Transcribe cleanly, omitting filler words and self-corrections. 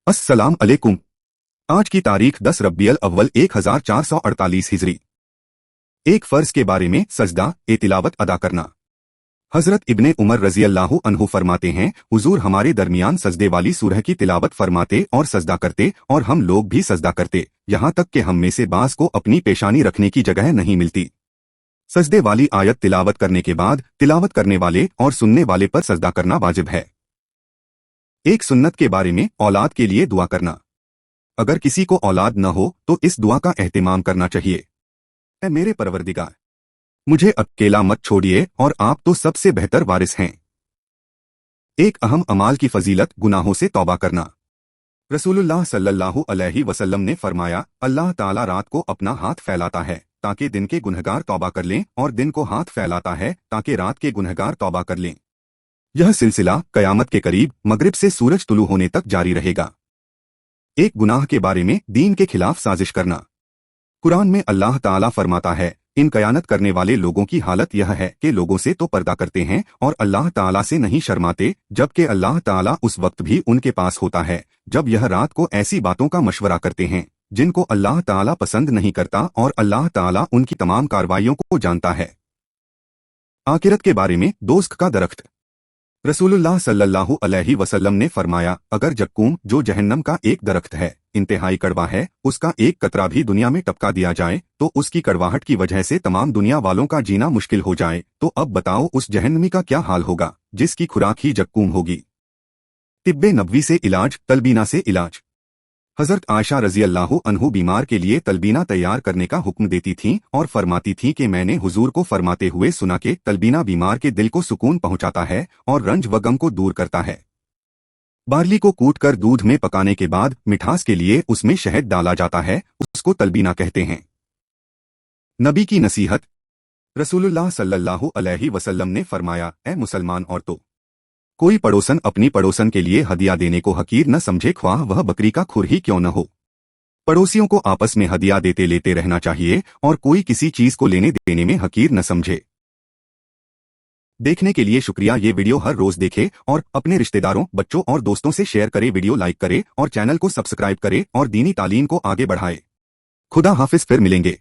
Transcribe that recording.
अस्सलाम अलैकुम। आज की तारीख 10 रब्बियल अव्वल 1448 हिजरी। एक फर्ज के बारे में सजदा तिलावत अदा करना। हजरत इब्ने उमर रजी अल्लाहु अन्हु फरमाते हैं, हुजूर हमारे दरमियान सजदे वाली सूरह की तिलावत फरमाते और सजदा करते, और हम लोग भी सजदा करते, यहाँ तक कि हम में से बास को अपनी पेशानी रखने की जगह नहीं मिलती। सजदे वाली आयत तिलावत करने के बाद तिलावत करने वाले और सुनने वाले पर सजदा करना वाजिब है। एक सुन्नत के बारे में औलाद के लिए दुआ करना। अगर किसी को औलाद न हो तो इस दुआ का एहतिमाम करना चाहिए। ऐ मेरे परवरदिगार, मुझे अकेला मत छोड़िए और आप तो सबसे बेहतर वारिस हैं। एक अहम अमाल की फजीलत गुनाहों से तौबा करना। रसूलुल्लाह सल्लल्लाहु अलैहि वसल्लम ने फरमाया, अल्लाह ताला रात को अपना हाथ फैलाता है ताकि दिन के गुनहगार तौबा कर लें, और दिन को हाथ फैलाता है ताकि रात के गुनहगार तौबा कर लें। यह सिलसिला कयामत के करीब मगरिब से सूरज तुलू होने तक जारी रहेगा। एक गुनाह के बारे में दीन के खिलाफ साजिश करना। कुरान में अल्लाह ताला फरमाता है, इन कयानत करने वाले लोगों की हालत यह है कि लोगों से तो पर्दा करते हैं और अल्लाह ताला से नहीं शर्माते, जबकि अल्लाह ताला उस वक्त भी उनके पास होता है जब यह रात को ऐसी बातों का मशवरा करते हैं जिनको अल्लाह ताला पसंद नहीं करता, और अल्लाह ताला उनकी तमाम कार्रवाइयों को जानता है। आखिरत के बारे में दोस्त का दरख्त। रसूलुल्लाह सल्लल्लाहु अलैहि वसल्लम ने फरमाया, अगर जक्कूम जो जहन्नम का एक दरख्त है इंतहाई कड़वा है, उसका एक कतरा भी दुनिया में टपका दिया जाए तो उसकी कड़वाहट की वजह से तमाम दुनिया वालों का जीना मुश्किल हो जाए, तो अब बताओ उस जहन्नमी का क्या हाल होगा जिसकी खुराक ही जक्कूम होगी। तिब्बे नबवी से इलाज, तलबीना से इलाज। हजरत आयशा रजी अल्लाहु अन्हु बीमार के लिए तलबीना तैयार करने का हुक्म देती थीं और फरमाती थीं कि मैंने हुजूर को फरमाते हुए सुना कि तलबीना बीमार के दिल को सुकून पहुंचाता है और रंज व गम को दूर करता है। बार्ली को कूट कर दूध में पकाने के बाद मिठास के लिए उसमें शहद डाला जाता है, उसको तलबीना कहते हैं। नबी की नसीहत। रसूलुल्लाह सल्लल्लाहु अलैहि वसल्लम ने फरमाया, ए मुसलमान औरतों, कोई पड़ोसन अपनी पड़ोसन के लिए हदिया देने को हकीर न समझे, ख्वाह वह बकरी का खुर ही क्यों न हो। पड़ोसियों को आपस में हदिया देते लेते रहना चाहिए और कोई किसी चीज को लेने देने में हकीर न समझे। देखने के लिए शुक्रिया। ये वीडियो हर रोज देखे और अपने रिश्तेदारों, बच्चों और दोस्तों से शेयर करे। वीडियो लाइक करे और चैनल को सब्सक्राइब करे और दीनी तालीम को आगे बढ़ाए। खुदा हाफिज, फिर मिलेंगे।